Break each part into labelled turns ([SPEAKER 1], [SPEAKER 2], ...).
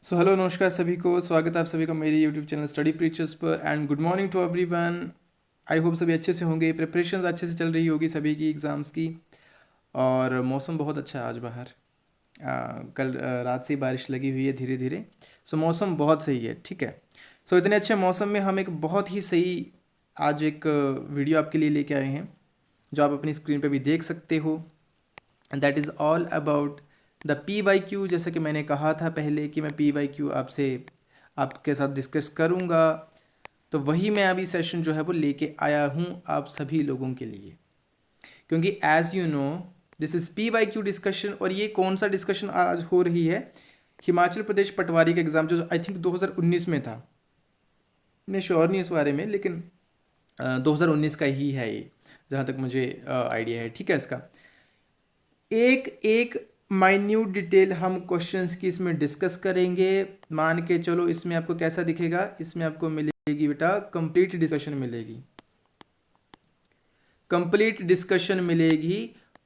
[SPEAKER 1] So hello नमस्कार सभी को, स्वागत है आप सभी का मेरे यूट्यूब चैनल स्टडी प्रीचर्स पर। And good morning to everyone. I hope सभी अच्छे से होंगे, प्रिपरेशंस अच्छे से चल रही होगी सभी की एग्ज़ाम्स की। और मौसम बहुत अच्छा है आज बाहर। कल रात से ही बारिश लगी हुई है धीरे धीरे। सो मौसम बहुत सही है, ठीक है। सो इतने अच्छे मौसम में हम एक बहुत ही सही आज एक वीडियो आपके लिए लेके आए हैं, जो आप अपनी स्क्रीन पे भी देख सकते हो। And that is all about the P Y Q. जैसे कि मैंने कहा था पहले कि मैं पी वाई क्यू आपसे आपके साथ डिस्कस करूँगा, तो वही मैं अभी सेशन जो है वो लेके आया हूँ आप सभी लोगों के लिए। क्योंकि as you know this is P Y Q discussion. और ये कौन सा डिस्कशन आज हो रही है? हिमाचल प्रदेश पटवारी का एग्ज़ाम जो आई थिंक 2019 में था। मैं श्योर नहीं इस बारे में, लेकिन 2019 का ही है ये, जहाँ तक मुझे आइडिया है, ठीक है। इसका एक एक माइन्यूट डिटेल हम क्वेश्चंस की इसमें डिस्कस करेंगे। मान के चलो इसमें आपको कैसा दिखेगा, इसमें आपको मिलेगी बेटा कंप्लीट डिस्कशन मिलेगी, कंप्लीट डिस्कशन मिलेगी,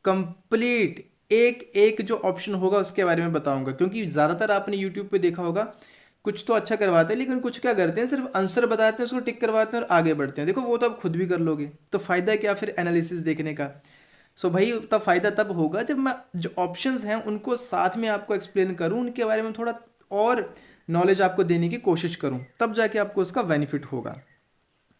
[SPEAKER 1] कंप्लीट एक एक जो ऑप्शन होगा उसके बारे में बताऊंगा। क्योंकि ज़्यादातर आपने यूट्यूब पे देखा होगा, कुछ तो अच्छा करवाते हैं लेकिन कुछ क्या करते हैं, सिर्फ आंसर बताते हैं, उसको टिक करवाते हैं और आगे बढ़ते हैं। देखो वो तो आप खुद भी कर लोगे, तो फ़ायदा क्या फिर एनालिसिस देखने का। सो भाई तब फ़ायदा तब होगा जब मैं जो ऑप्शंस हैं उनको साथ में आपको एक्सप्लेन करूं, उनके बारे में थोड़ा और नॉलेज आपको देने की कोशिश करूं, तब जाके आपको उसका बेनिफिट होगा।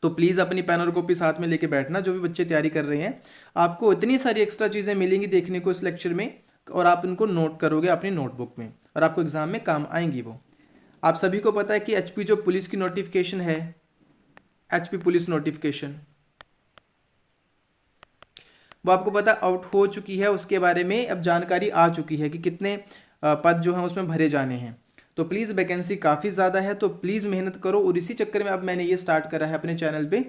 [SPEAKER 1] तो प्लीज़ अपनी पेन और कॉपी साथ में लेके बैठना। जो भी बच्चे तैयारी कर रहे हैं, आपको इतनी सारी एक्स्ट्रा चीज़ें मिलेंगी देखने को इस लेक्चर में, और आप उनको नोट करोगे अपनी नोटबुक में और आपको एग्ज़ाम में काम आएंगी वो। आप सभी को पता है कि एचपी जो पुलिस की नोटिफिकेशन है, एचपी पुलिस नोटिफिकेशन, वो आपको पता आउट हो चुकी है। उसके बारे में अब जानकारी आ चुकी है कि कितने पद जो हैं उसमें भरे जाने हैं। तो प्लीज़ वैकेंसी काफ़ी ज़्यादा है, तो प्लीज़ मेहनत करो। और इसी चक्कर में अब मैंने ये स्टार्ट करा है अपने चैनल पे,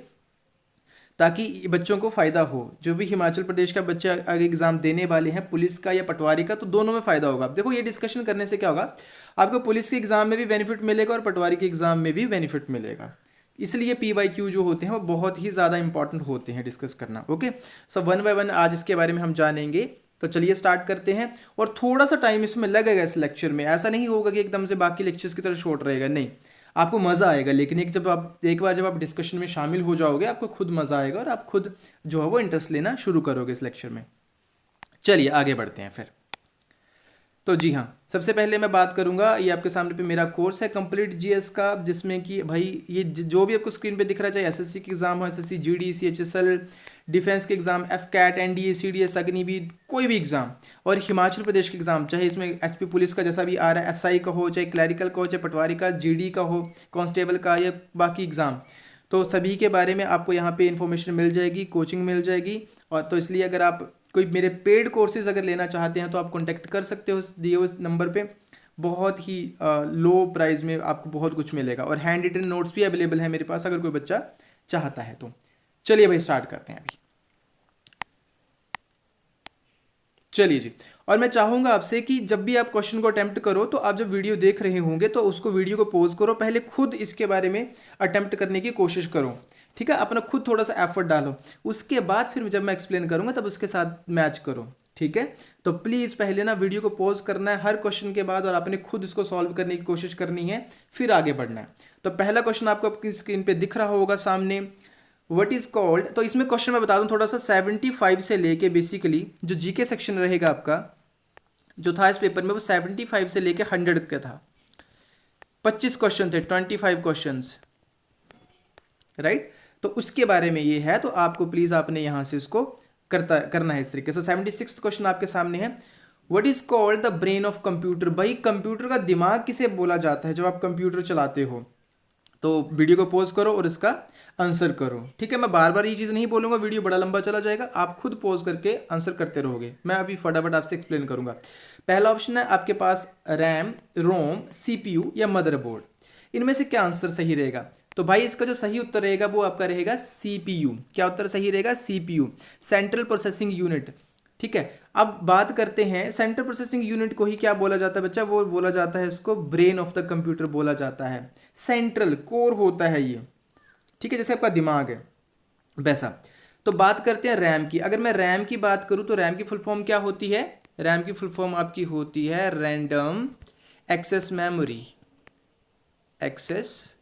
[SPEAKER 1] ताकि बच्चों को फ़ायदा हो। जो भी हिमाचल प्रदेश का बच्चे आगे एग्ज़ाम देने वाले हैं, पुलिस का या पटवारी का, तो दोनों में फ़ायदा होगा। देखो ये डिस्कशन करने से क्या होगा, आपको पुलिस के एग्ज़ाम में भी बेनिफिट मिलेगा और पटवारी के एग्ज़ाम में भी बेनिफिट मिलेगा। इसलिए पी वाई क्यू जो होते हैं वो बहुत ही ज़्यादा इंपॉर्टेंट होते हैं डिस्कस करना। Okay, so one by one आज इसके बारे में हम जानेंगे। तो चलिए स्टार्ट करते हैं। और थोड़ा सा टाइम इसमें लगेगा इस लेक्चर में, ऐसा नहीं होगा कि एकदम से बाकी लेक्चर्स की तरह शॉर्ट रहेगा, नहीं। आपको मज़ा आएगा, लेकिन एक बार जब आप डिस्कशन में शामिल हो जाओगे, आपको खुद मज़ा आएगा और आप खुद जो है वो इंटरेस्ट लेना शुरू करोगे इस लेक्चर में। चलिए आगे बढ़ते हैं फिर। तो जी हाँ, सबसे पहले मैं बात करूंगा, ये आपके सामने पे मेरा कोर्स है कंप्लीट जीएस का, जिसमें कि भाई ये जो भी आपको स्क्रीन पे दिख रहा है, चाहे एसएससी के एग्जाम हो, एसएससी जीडी सीएचएसएल, डिफेंस के exam, AFCAT, NDA, CDS, Agniveer, कोई भी एग्जाम, और हिमाचल प्रदेश के एग्जाम, चाहे इसमें एचपी पुलिस का जैसा भी आ रहा है, एसआई का हो, चाहे क्लैरिकल का हो, चाहे पटवारी का, जीडी का हो, कांस्टेबल का, या बाकी एग्जाम, तो सभी के बारे में आपको यहाँ पे इन्फॉर्मेशन मिल जाएगी, कोचिंग मिल जाएगी। और तो इसलिए अगर आप कोई मेरे पेड कोर्सेज अगर लेना चाहते हैं तो आप कॉन्टैक्ट कर सकते हो इस दिए हुए नंबर पे। बहुत ही लो प्राइस में आपको बहुत कुछ मिलेगा, और हैंड रिटन नोट्स भी अवेलेबल है मेरे पास अगर कोई बच्चा चाहता है तो। चलिए भाई स्टार्ट करते हैं अभी। चलिए जी। और मैं चाहूँगा आपसे कि जब भी आप क्वेश्चन को अटेम्प्ट करो, तो आप जब वीडियो देख रहे होंगे तो उसको वीडियो को पॉज करो, पहले खुद इसके बारे में अटेम्प्ट करने की कोशिश करो, ठीक है। अपना खुद थोड़ा सा एफर्ट डालो, उसके बाद फिर जब मैं एक्सप्लेन करूँगा तब उसके साथ मैच करो, ठीक है। तो प्लीज़ पहले ना वीडियो को पॉज करना है हर क्वेश्चन के बाद, और आपने खुद इसको सॉल्व करने की कोशिश करनी है, फिर आगे बढ़ना है। तो पहला क्वेश्चन आपको आपकी स्क्रीन पे दिख रहा होगा सामने, व्हाट इज कॉल्ड। तो इसमें क्वेश्चन मैं बता दूं थोड़ा सा, 75 से लेके बेसिकली जो जीके सेक्शन रहेगा आपका, जो था इस पेपर में, वो 75 से लेके 100 का था। 25 क्वेश्चन थे, 25 क्वेश्चन, राइट। तो उसके बारे में ये है, तो आपको प्लीज़ आपने यहाँ से इसको करना है इस तरीके से। 76 क्वेश्चन आपके सामने है, what is called the brain of computer. भाई कंप्यूटर का दिमाग किसे बोला जाता है जब आप कंप्यूटर चलाते हो। तो वीडियो को पॉज करो और इसका आंसर करो, ठीक है। मैं बार बार ये चीज़ नहीं बोलूँगा, वीडियो बड़ा लंबा चला जाएगा, आप खुद पॉज करके आंसर करते रहोगे। मैं अभी फटाफट आपसे एक्सप्लेन करूँगा। पहला ऑप्शन है आपके पास रैम, रोम, सीपीयू या मदरबोर्ड। इनमें से क्या आंसर सही रहेगा? तो भाई इसका जो सही उत्तर रहेगा वो आपका रहेगा सीपीयू। क्या उत्तर सही रहेगा? सीपीयू, सेंट्रल प्रोसेसिंग यूनिट, ठीक है। अब बात करते हैं सेंट्रल प्रोसेसिंग यूनिट को ही क्या बोला जाता है बच्चा, वो बोला जाता है इसको ब्रेन ऑफ द कंप्यूटर बोला जाता है। सेंट्रल कोर होता है ये, ठीक है, जैसे आपका दिमाग है वैसा। तो बात करते हैं रैम की। अगर मैं रैम की बात करूं तो रैम की फुल फॉर्म क्या होती है? रैम की फुल फॉर्म आपकी होती है random access memory, access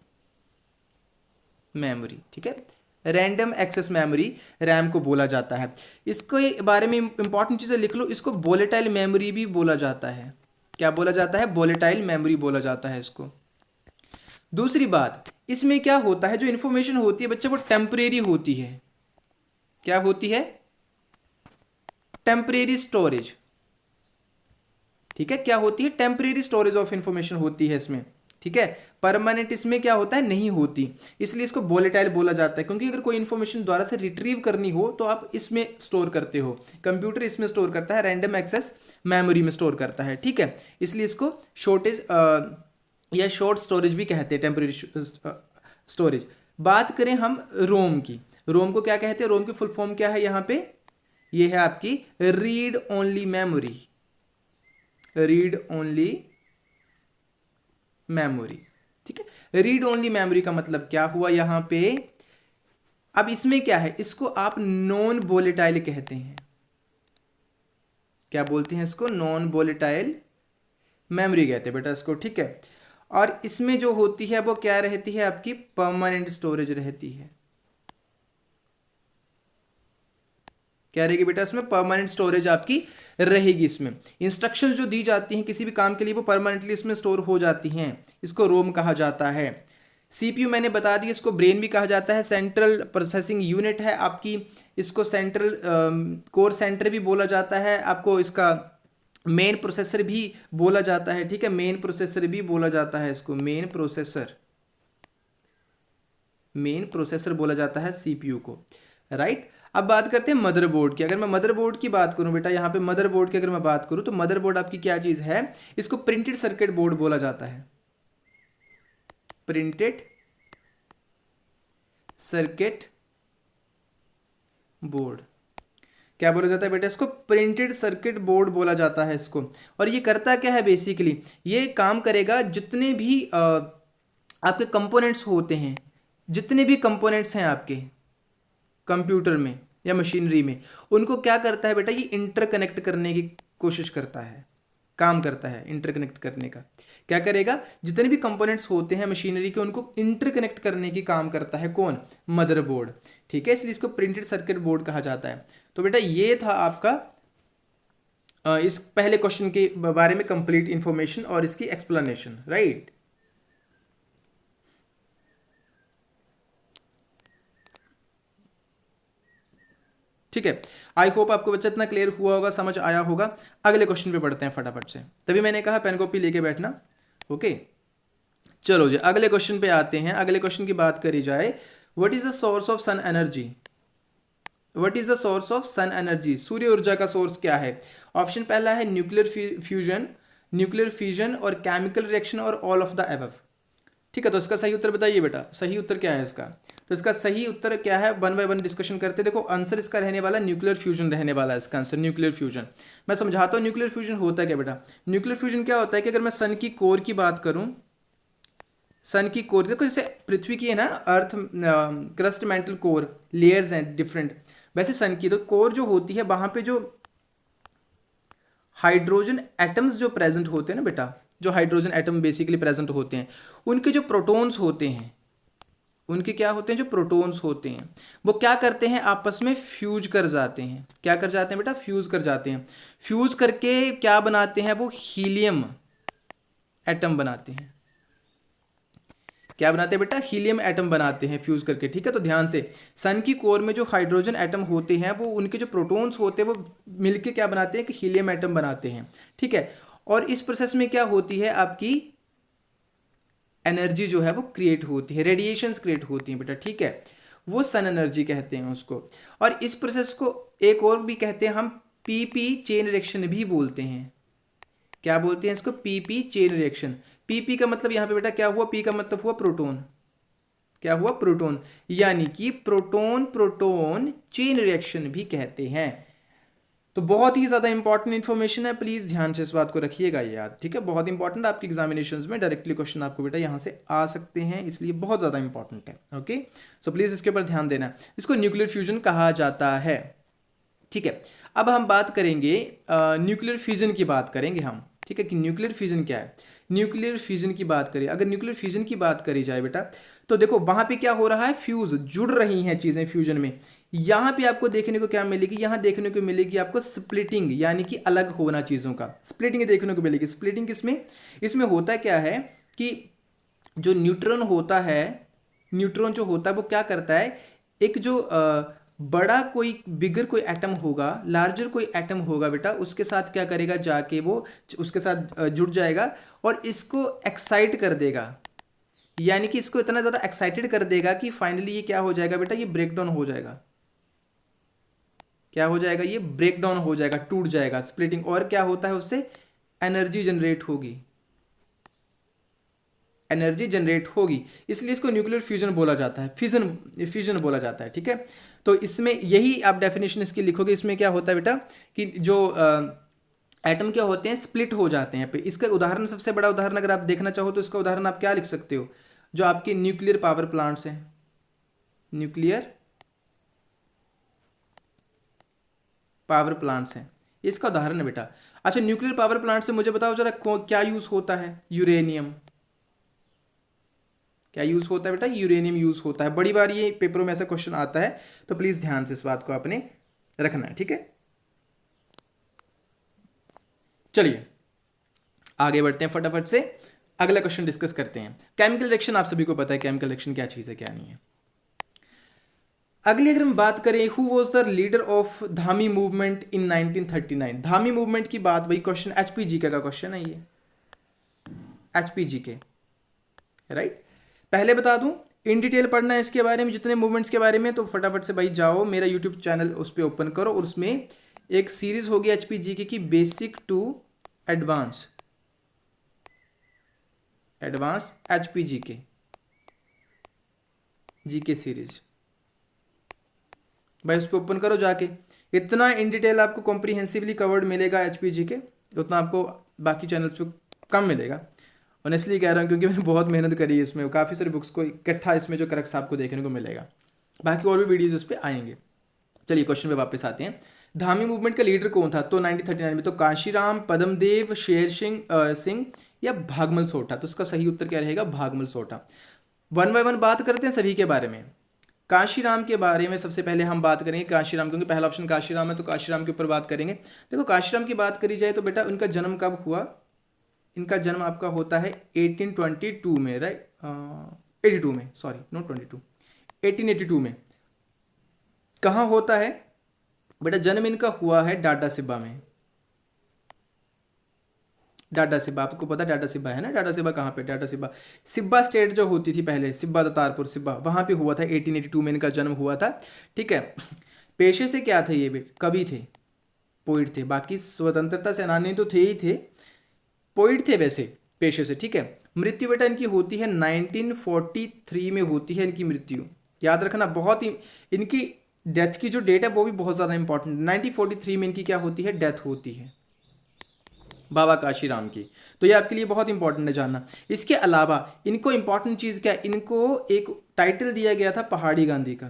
[SPEAKER 1] memory, ठीक है, रैंडम एक्सेस मेमोरी रैम को बोला जाता है। इसके बारे में इंपॉर्टेंट चीज़ें लिख लो, इसको वोलेटाइल मेमोरी भी बोला जाता है। क्या बोला जाता है? वोलेटाइल मेमोरी बोला जाता है इसको। दूसरी बात, इसमें क्या होता है, जो इन्फॉर्मेशन होती है बच्चा वो टेम्परेरी होती है। क्या होती है? टेम्परेरी स्टोरेज, ठीक है, क्या होती है? टेम्परेरी स्टोरेज ऑफ इंफॉर्मेशन होती है इसमें, ठीक है, परमानेंट इसमें क्या होता है? नहीं होती, इसलिए इसको वोलेटाइल बोला जाता है। क्योंकि अगर कोई इन्फॉर्मेशन द्वारा से रिट्रीव करनी हो तो आप इसमें स्टोर करते हो, कंप्यूटर इसमें स्टोर करता है, रैंडम एक्सेस मेमोरी में स्टोर करता है, ठीक है, इसलिए इसको शॉर्टेज या शॉर्ट स्टोरेज भी कहते हैं, टेम्परेरी स्टोरेज। बात करें हम रोम की, रोम को क्या कहते हैं? रोम की फुल फॉर्म क्या है यहाँ पे? ये है आपकी read only memory, read only memory, ठीक है। रीड ओनली मेमोरी का मतलब क्या हुआ यहाँ पे? अब इसमें क्या है, इसको आप नॉन वोलेटाइल कहते हैं। क्या बोलते हैं इसको? नॉन वोलेटाइल मेमोरी कहते हैं बेटा इसको, ठीक है। और इसमें जो होती है वो क्या रहती है? आपकी परमानेंट स्टोरेज रहती है। क्या रहेगी बेटा? इसमें परमानेंट स्टोरेज आपकी रहेगी। इसमें इंस्ट्रक्शन जो दी जाती हैं किसी भी काम के लिए वो परमानेंटली इसमें स्टोर हो जाती हैं, इसको रोम कहा जाता है। सीपीयू मैंने बता दिया, इसको ब्रेन भी कहा जाता है, सेंट्रल प्रोसेसिंग यूनिट है आपकी, इसको सेंट्रल कोर सेंटर भी बोला जाता है, आपको इसका मेन प्रोसेसर भी बोला जाता है, ठीक है, मेन प्रोसेसर भी बोला जाता है इसको, मेन प्रोसेसर बोला जाता है सीपीयू को, राइट। अब बात करते हैं मदरबोर्ड की। अगर मैं मदरबोर्ड की बात करूं बेटा, यहाँ पे मदरबोर्ड की अगर मैं बात करूं तो मदरबोर्ड आपकी क्या चीज़ है? इसको प्रिंटेड सर्किट बोर्ड बोला जाता है, प्रिंटेड सर्किट बोर्ड। क्या बोला जाता है बेटा? इसको प्रिंटेड सर्किट बोर्ड बोला जाता है इसको। और ये करता क्या है बेसिकली? ये काम करेगा जितने भी आपके कंपोनेंट्स होते हैं, जितने भी कंपोनेंट्स हैं आपके कंप्यूटर में या मशीनरी में, उनको क्या करता है बेटा? ये इंटरकनेक्ट करने की कोशिश करता है, काम करता है इंटरकनेक्ट करने का। क्या करेगा? जितने भी कंपोनेंट्स होते हैं मशीनरी के उनको इंटरकनेक्ट करने की काम करता है कौन? मदरबोर्ड, ठीक है, इसलिए इसको प्रिंटेड सर्किट बोर्ड कहा जाता है। तो बेटा ये था आपका इस पहले क्वेश्चन के बारे में कंप्लीट इंफॉर्मेशन और इसकी एक्सप्लेनेशन, राइट। ठीक है, आई होप आपको बच्चा इतना क्लियर हुआ होगा, समझ आया होगा। अगले क्वेश्चन पे बढ़ते हैं फटाफट से, तभी मैंने कहा पेन कॉपी लेके बैठना, ओके। चलो जी अगले क्वेश्चन पे आते हैं। अगले क्वेश्चन की बात करी जाए, what is the source of sun energy? What is the source of sun energy? सूर्य ऊर्जा का सोर्स क्या है? ऑप्शन पहला है न्यूक्लियर फ्यूजन और केमिकल रिएक्शन और ऑल ऑफ द अबव, ठीक है। तो इसका सही उत्तर बताइए बेटा, सही उत्तर क्या है इसका? तो इसका सही उत्तर क्या है? वन बाय वन डिस्कशन करते हैं। देखो आंसर इसका रहने वाला न्यूक्लियर फ्यूजन रहने वाला है इसका आंसर, न्यूक्लियर फ्यूजन। मैं समझाता हूँ न्यूक्लियर फ्यूजन होता है क्या बेटा। न्यूक्लियर फ्यूजन क्या होता है कि अगर मैं सन की कोर की बात करूँ, सन की कोर, देखो जैसे पृथ्वी की है ना earth crust mantle core layers हैं डिफरेंट, वैसे सन की तो कोर जो होती है वहां पे जो हाइड्रोजन एटम्स जो प्रेजेंट होते हैं ना बेटा, जो हाइड्रोजन एटम बेसिकली प्रेजेंट होते हैं, उनके जो प्रोटॉन्स होते हैं, उनके क्या होते हैं? जो प्रोटॉन्स होते हैं वो क्या करते हैं? आपस में फ्यूज कर जाते हैं। क्या कर जाते हैं बेटा? फ्यूज कर जाते हैं। फ्यूज करके क्या बनाते हैं? वो हीलियम एटम बनाते हैं। क्या बनाते हैं बेटा? हीलियम एटम बनाते हैं फ्यूज करके, ठीक है। तो ध्यान से, सन की कोर में जो हाइड्रोजन एटम होते हैं वो उनके जो प्रोटॉन्स होते हैं वो मिलके क्या बनाते हैं? कि हीलियम एटम बनाते हैं, ठीक है। और इस प्रोसेस में क्या होती है? आपकी एनर्जी जो है वो क्रिएट होती है, रेडिएशंस क्रिएट होती हैं बेटा, ठीक है, वो सन एनर्जी कहते हैं उसको। और इस प्रोसेस को एक और भी कहते हैं हम पीपी चेन रिएक्शन भी बोलते हैं। क्या बोलते हैं इसको? PP chain reaction. पीपी का मतलब यहाँ पे बेटा क्या हुआ? पी का मतलब हुआ प्रोटॉन। क्या हुआ? प्रोटॉन, यानी कि प्रोटॉन प्रोटॉन चेन रिएक्शन भी कहते हैं। तो बहुत ही ज़्यादा इंपॉर्टेंट इन्फॉर्मेशन है, प्लीज़ ध्यान से इस बात को रखिएगा याद, ठीक है। बहुत इंपॉर्टेंट, आपके एग्जामिनेशंस में डायरेक्टली क्वेश्चन आपको बेटा यहाँ से आ सकते हैं, इसलिए बहुत ज़्यादा इंपॉर्टेंट है, ओके। सो प्लीज़ इसके ऊपर ध्यान देना। इसको न्यूक्लियर फ्यूजन कहा जाता है, ठीक है। अब हम बात करेंगे न्यूक्लियर फ्यूजन की बात करेंगे हम, ठीक है, कि न्यूक्लियर फ्यूजन क्या है। न्यूक्लियर फ्यूजन की बात करें, अगर न्यूक्लियर फ्यूजन की बात करी जाए बेटा, तो देखो वहां पे क्या हो रहा है, फ्यूज जुड़ रही हैं चीजें फ्यूजन में। यहाँ पे आपको देखने को क्या मिलेगी, यहाँ देखने को मिलेगी आपको स्प्लिटिंग, यानी कि अलग होना चीजों का, स्प्लिटिंग देखने को मिलेगी। स्प्लिटिंग किसमें, इसमें होता क्या है कि जो न्यूट्रॉन होता है, न्यूट्रॉन जो होता है वो क्या करता है, एक जो बड़ा कोई बिगर कोई एटम होगा, लार्जर कोई एटम होगा बेटा, उसके साथ क्या करेगा, जाके वो उसके साथ जुड़ जाएगा और इसको एक्साइट कर देगा, यानी कि इसको इतना ज़्यादा एक्साइटेड कर देगा कि फाइनली ये क्या हो जाएगा बेटा, ये ब्रेक डाउन हो जाएगा। क्या हो जाएगा, ये ब्रेक डाउन हो जाएगा, टूट जाएगा, स्प्लिटिंग। और क्या होता है उससे, एनर्जी जनरेट होगी, एनर्जी जनरेट होगी, इसलिए इसको न्यूक्लियर फ्यूजन बोला जाता है, फ्यूजन फ्यूजन बोला जाता है। ठीक है, तो इसमें यही आप डेफिनेशन इसकी लिखोगे। इसमें क्या होता है बेटा कि जो एटम क्या होते हैं, स्प्लिट हो जाते हैं। पे इसका उदाहरण, सबसे बड़ा उदाहरण अगर आप देखना चाहो तो इसका उदाहरण आप क्या लिख सकते हो, जो आपके न्यूक्लियर पावर प्लांट्स हैं, न्यूक्लियर पावर प्लांट्स हैं, इसका उदाहरण है बेटा। अच्छा, न्यूक्लियर पावर प्लांट से मुझे बताओ जरा क्या यूज होता है, यूरेनियम। क्या यूज होता है बेटा, यूरेनियम यूज होता है। बड़ी बार ये पेपरों में ऐसा क्वेश्चन आता है, तो प्लीज ध्यान से इस बात को आपने रखना है। ठीक है, चलिए आगे बढ़ते हैं, फटाफट से अगला क्वेश्चन डिस्कस करते हैं। केमिकल रिएक्शन, आप सभी को पता है केमिकल रिएक्शन क्या चीज है क्या नहीं है। अगली अगर हम बात करें, who was the leader of Dhami movement in 1939। Dhami movement की बात, वही क्वेश्चन एचपीजीके का क्वेश्चन है ये, एचपीजीके, राइट। पहले बता दूं, इन डिटेल पढ़ना है इसके बारे में, जितने मूवमेंट्स के बारे में, तो फटाफट से भाई जाओ मेरा यूट्यूब चैनल उस पर ओपन करो, और उसमें एक सीरीज होगी एचपीजीके की, basic to advance, advance HPGK GK series, भाई उस पर ओपन करो जाके। इतना इन डिटेल आपको कॉम्प्रीहेंसिवली कवर्ड मिलेगा एचपीजीके, उतना आपको बाकी चैनल्स पे कम मिलेगा। ऑनेस्टली कह रहा हूँ, क्योंकि मैंने बहुत मेहनत करी है इसमें, काफ़ी सारी बुक्स को इकट्ठा इसमें जो करेक्ट्स आपको देखने को मिलेगा। बाकी और भी वीडियोज उस पर आएंगे। चलिए क्वेश्चन पे वापस आते हैं। धामी मूवमेंट का लीडर कौन था, तो 1939 में तो कांशीराम, पद्मदेव, शेर सिंह या भागमल सोठा। तो उसका सही उत्तर क्या रहेगा, भागमल सोठा। वन बाय वन बात करते हैं सभी के बारे में। कांशीराम के बारे में सबसे पहले हम बात करेंगे, कांशीराम, क्योंकि पहला ऑप्शन कांशीराम है तो कांशीराम के ऊपर बात करेंगे। देखो कांशीराम की बात करी जाए तो बेटा उनका जन्म कब हुआ, इनका जन्म आपका होता है 1822 में, राइट, 82 में, सॉरी नॉट 22, 1882 में। कहाँ होता है बेटा, जन्म इनका हुआ है डाडा सिबा में। डाडा सिबा, आपको पता डाडा सिबा है ना, डाडा सिबा कहाँ पे, डाडा सिबा सिब्बा स्टेट जो होती थी पहले, सिब्बा दतारपुर सिब्बा, वहाँ पे हुआ था, 1882 में इनका जन्म हुआ था। ठीक है, पेशे से क्या थे ये बेट, कवि थे, पोइट थे। बाकी स्वतंत्रता सेनानी तो थे ही थे, पोइट थे वैसे पेशे से। ठीक है, मृत्यु बेटा इनकी होती है 1943 में होती है इनकी मृत्यु, याद रखना। बहुत ही इनकी डेथ की जो डेट है वो भी बहुत ज़्यादा इंपॉर्टेंट, 1943 में इनकी क्या होती है, डेथ होती है बाबा काशीराम की। तो ये आपके लिए बहुत इंपॉर्टेंट है जानना। इसके अलावा इनको इंपॉर्टेंट चीज़ क्या है, इनको एक टाइटल दिया गया था पहाड़ी गांधी का।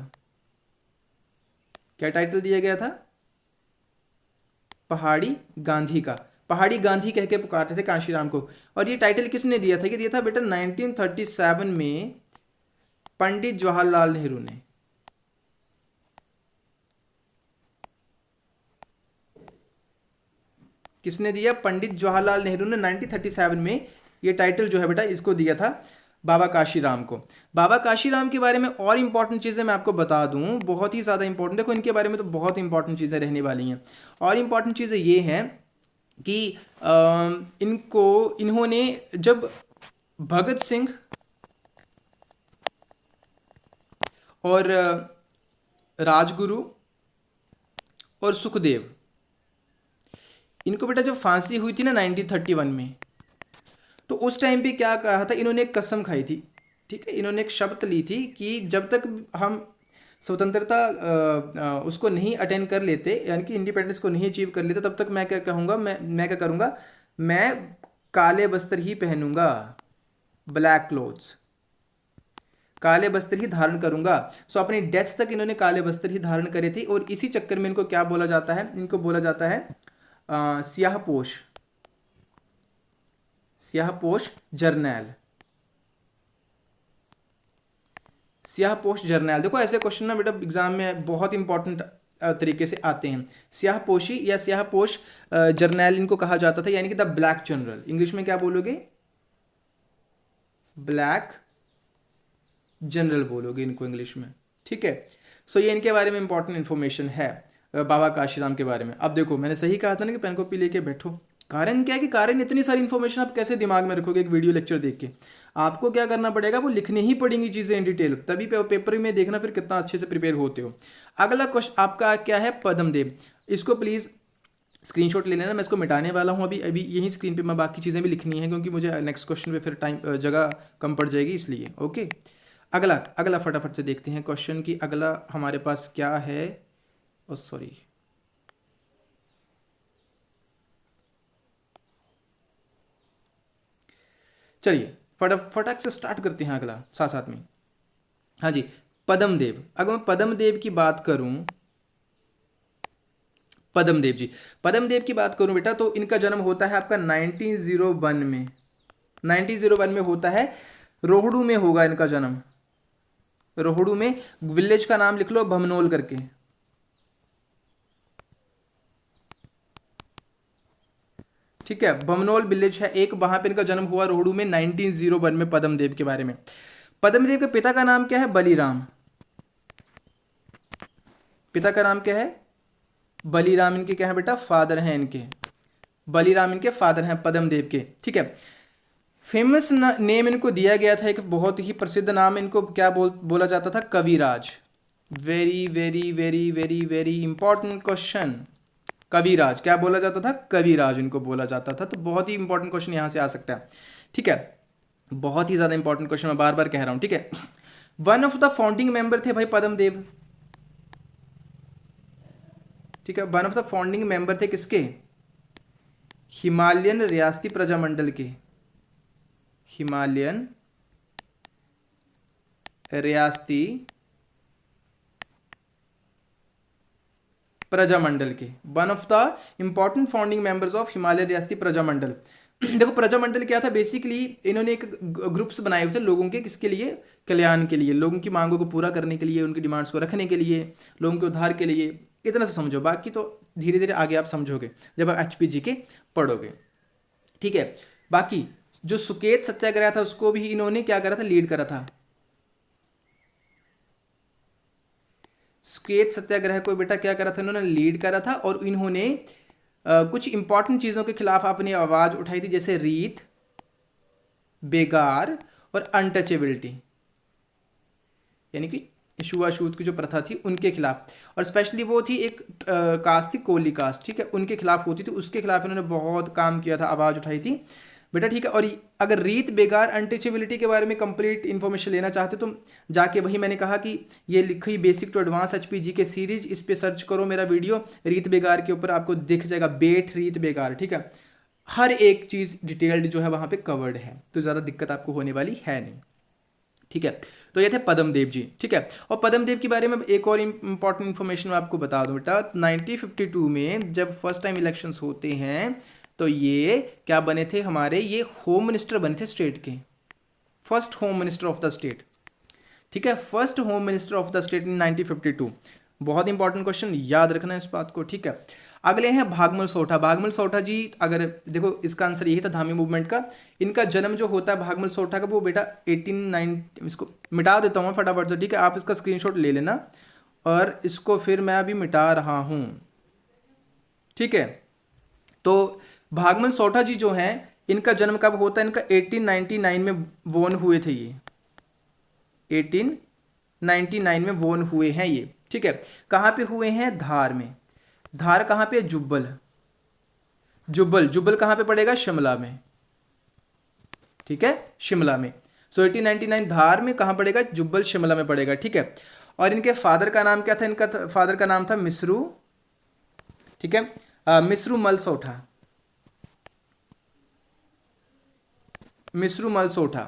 [SPEAKER 1] क्या टाइटल दिया गया था, पहाड़ी गांधी का। पहाड़ी गांधी कह के पुकारते थे कांशीराम को। और ये टाइटल किसने दिया था, ये दिया था बेटा 1937 में पंडित जवाहरलाल नेहरू ने। किसने दिया, पंडित जवाहरलाल नेहरू ने 1937 में ये टाइटल जो है बेटा इसको दिया था बाबा काशीराम को। बाबा काशीराम के बारे में और इंपॉर्टेंट चीज़ें मैं आपको बता दूं, बहुत ही ज़्यादा इंपॉर्टेंट। देखो इनके बारे में तो बहुत इंपॉर्टेंट चीज़ें रहने वाली हैं। और इंपॉर्टेंट चीज़ें ये हैं कि इन्होंने जब भगत सिंह और राजगुरु और सुखदेव, इनको बेटा जब फांसी हुई थी ना 1931 में, तो उस टाइम पे क्या कहा था इन्होंने, एक कसम खाई थी। ठीक है, इन्होंने एक शर्त ली थी कि जब तक हम स्वतंत्रता उसको नहीं अटेन कर लेते, यानी कि इंडिपेंडेंस को नहीं अचीव कर लेते, तब तक मैं क्या कहूँगा, मैं क्या करूँगा, मैं काले वस्त्र ही पहनूंगा, ब्लैक क्लोथ्स, काले वस्त्र ही धारण करूंगा। सो अपनी डेथ तक इन्होंने काले वस्त्र ही धारण करे थे। और इसी चक्कर में इनको क्या बोला जाता है, इनको बोला जाता है सियाहपोश, स्याहपोश जर्नैल। स्याहपोश जर्नैल, देखो ऐसे क्वेश्चन ना बेटा एग्जाम में बहुत इंपॉर्टेंट तरीके से आते हैं। स्याहपोशी या स्याहपोश जर्नैल इनको कहा जाता था, यानी कि द ब्लैक जनरल। इंग्लिश में क्या बोलोगे? ब्लैक जनरल बोलोगे इनको इंग्लिश में, ठीक है। सो ये इनके बारे में इंपॉर्टेंट इन्फॉर्मेशन है बाबा काशीराम के बारे में। अब देखो मैंने सही कहा था ना कि पेन कॉपी लेके बैठो। कारण क्या है कि कारण इतनी सारी इन्फॉर्मेशन आप कैसे दिमाग में रखोगे एक वीडियो लेक्चर देख के? आपको क्या करना पड़ेगा, वो लिखनी ही पड़ेंगी चीज़ें इन डिटेल, तभी पेपर में देखना फिर कितना अच्छे से प्रिपेयर होते हो। अगला क्वेश्चन आपका क्या है? पद्मदेव। इसको प्लीज़ स्क्रीनशॉट ले लेना, मैं इसको मिटाने वाला हूँ अभी अभी यही स्क्रीन पे। मैं बाकी चीज़ें भी लिखनी है क्योंकि मुझे नेक्स्ट क्वेश्चन पे फिर टाइम जगह कम पड़ जाएगी, इसलिए। ओके, अगला अगला फटाफट से देखते हैं क्वेश्चन की अगला हमारे पास क्या है। ओ सॉरी, चलिए फटाक से स्टार्ट करते हैं अगला साथ साथ में। हाँ जी, पद्मदेव। अगर मैं पद्मदेव की बात करूं, पद्मदेव जी, पद्मदेव की बात करूं बेटा, तो इनका जन्म होता है आपका 1901 में। 1901 में होता है, रोहड़ू में होगा इनका जन्म। रोहड़ू में, विलेज का नाम लिख लो भमनोल करके। ठीक है, भमनोल विलेज है एक, वहां पे इनका जन्म हुआ रोहड़ू में 1901 में। पद्मदेव के बारे में, पद्मदेव के पिता का नाम क्या है? बलीराम। पिता का नाम क्या है? बलीराम। इनके क्या है बेटा? फादर हैं इनके। बलीराम इनके फादर हैं पद्मदेव के, ठीक है। फेमस नेम इनको दिया गया था, एक बहुत ही प्रसिद्ध नाम। इनको क्या बोला जाता था? Kaviraj. Very very very very very important question. Kaviraj, क्या बोला जाता था? कविराज इनको बोला जाता था। तो बहुत ही इंपॉर्टेंट क्वेश्चन यहां से आ सकता है, ठीक है। बहुत ही ज्यादा इंपॉर्टेंट क्वेश्चन, मैं बार बार कह रहा हूं, ठीक है। One of the founding member थे भाई पद्मदेव, ठीक है। One of the founding member थे किसके? हिमालयन रियासती प्रजामंडल के। हिमालयन रियासती प्रजामंडल के, one of the important founding members of Himalaya रियासती प्रजामंडल। देखो प्रजामंडल क्या था, बेसिकली इन्होंने एक ग्रुप्स बनाए हुए थे लोगों के, किसके लिए? कल्याण के लिए, लोगों की मांगों को पूरा करने के लिए, उनकी डिमांड्स को रखने के लिए, लोगों के उद्धार के लिए। इतना से समझो, बाकी तो धीरे धीरे आगे आप समझोगे जब आप HPG के पढ़ोगे, ठीक है। बाकी जो सुकेत सत्याग्रह था उसको भी इन्होंने क्या करा था? लीड करा था। सुकेत सत्याग्रह को बेटा क्या करा था? इन्होंने लीड करा था, और इन्होंने कुछ इंपॉर्टेंट चीज़ों के खिलाफ अपनी आवाज़ उठाई थी, जैसे रीत, बेगार और अनटचेबिलिटी, यानी कि छुआछूत की जो प्रथा थी उनके खिलाफ। और स्पेशली वो थी एक कास्ट थी, कोली कास्ट, ठीक है, उनके खिलाफ होती थी, उसके खिलाफ इन्होंने बहुत काम किया था, आवाज़ उठाई थी बेटा, ठीक है। और अगर रीत, बेगार, अनटचेबिलिटी के बारे में कंप्लीट इन्फॉर्मेशन लेना चाहते तो जाके वही मैंने कहा कि ये लिखी बेसिक टू एडवांस HPG के सीरीज, इस पे सर्च करो मेरा वीडियो, रीत बेगार के ऊपर आपको दिख जाएगा, बेट रीत बेगार, ठीक है। हर एक चीज़ डिटेल्ड जो है वहाँ पे कवर्ड है, तो ज़्यादा दिक्कत आपको होने वाली है नहीं, ठीक है। तो ये थे पद्मदेव जी, ठीक है। और पद्मदेव के बारे में एक और इंपॉर्टेंट इन्फॉर्मेशन मैं आपको बता दूं बेटा, 1952 में जब फर्स्ट टाइम इलेक्शंस होते हैं तो ये क्या बने थे? हमारे ये होम मिनिस्टर बने थे स्टेट के, first home minister of the state, ठीक है। First home minister of the state in 1952। बहुत इंपॉर्टेंट क्वेश्चन, याद रखना है इस बात को, ठीक है। अगले हैं भागमल सोठा। भागमल सोठा जी, अगर देखो इसका आंसर यही था धामी मूवमेंट का। इनका जन्म जो होता है भागमल सोठा का, वो बेटा 1890, इसको मिटा देता हूँ फटाफट से, ठीक है। आप इसका स्क्रीनशॉट ले लेना, और इसको फिर मैं अभी मिटा रहा हूँ, ठीक है। तो भागमल सोठा जी जो हैं, इनका जन्म कब होता है? इनका 1899 में बोर्न हुए थे ये, 1899 में बोर्न हुए हैं ये, ठीक है। कहाँ पे हुए हैं? धार में। धार कहाँ पे? जुब्बल। जुब्बल, जुब्बल कहाँ पे पड़ेगा? शिमला में, ठीक है, शिमला में। सो 1899 धार में कहाँ पड़ेगा? जुब्बल, शिमला में पड़ेगा, ठीक है। और इनके फादर का नाम क्या था? इनका फादर का नाम था मिस्रू, ठीक है, मिस्रू मल सोठा, मिस्रू मल सोठा,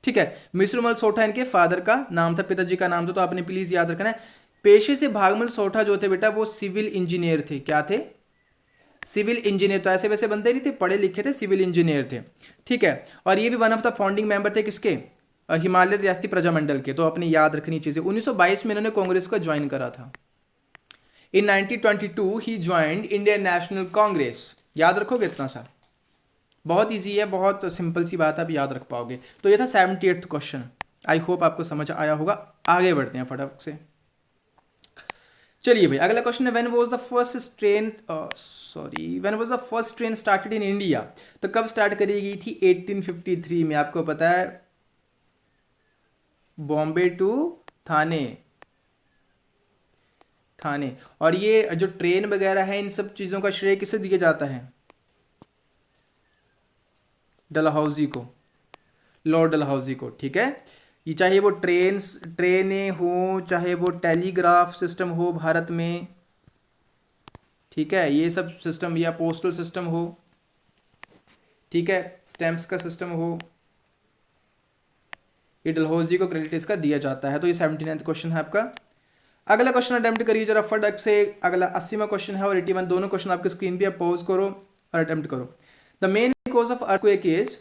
[SPEAKER 1] ठीक है। मिस्रू मल सोठा इनके फादर का नाम था, पिताजी का नाम था, तो आपने प्लीज याद रखना है। पेशे से भागमल सोठा जो थे बेटा वो सिविल इंजीनियर थे। क्या थे? सिविल इंजीनियर, तो ऐसे वैसे बंदे नहीं थे, पढ़े लिखे थे, सिविल इंजीनियर थे, ठीक है। और ये भी one of the founding member थे किसके, हिमालय रियासती प्रजामंडल के। तो अपनी याद रखनी चीज़ें। 1922 में इन्होंने कांग्रेस को ज्वाइन करा था। इन 1922 he joined Indian national Congress. याद रखोगे इतना सा, बहुत इजी है, बहुत सिंपल सी बात है, आप याद रख पाओगे। तो ये था 78th क्वेश्चन। आई होप आपको समझ आया होगा। आगे बढ़ते हैं फटाफट से। चलिए भाई, अगला क्वेश्चन है when was the first train started in India. तो कब स्टार्ट करी गई थी? 1853 में। आपको पता है, बॉम्बे टू थाने। और ये जो ट्रेन वगैरह है, इन सब चीज़ों का श्रेय किसे दिया जाता है? डलहौजी को, लॉर्ड डलहौजी को, ठीक है। ये चाहे वो ट्रेनें हो, चाहे वो टेलीग्राफ सिस्टम हो भारत में, ठीक है, ये सब सिस्टम, या पोस्टल सिस्टम हो, ठीक है, स्टैम्प्स का सिस्टम हो, ये डलहौजी को क्रेडिट इसका दिया जाता है। तो ये 79th क्वेश्चन है आपका। अगला क्वेश्चन अटेम्प्ट करिए जरा फटाक से। अगला 80वां क्वेश्चन है और 81, दोनों क्वेश्चन आपके स्क्रीन पे, पॉज करो और अटेम्प्ट करो। The main cause of earthquake is,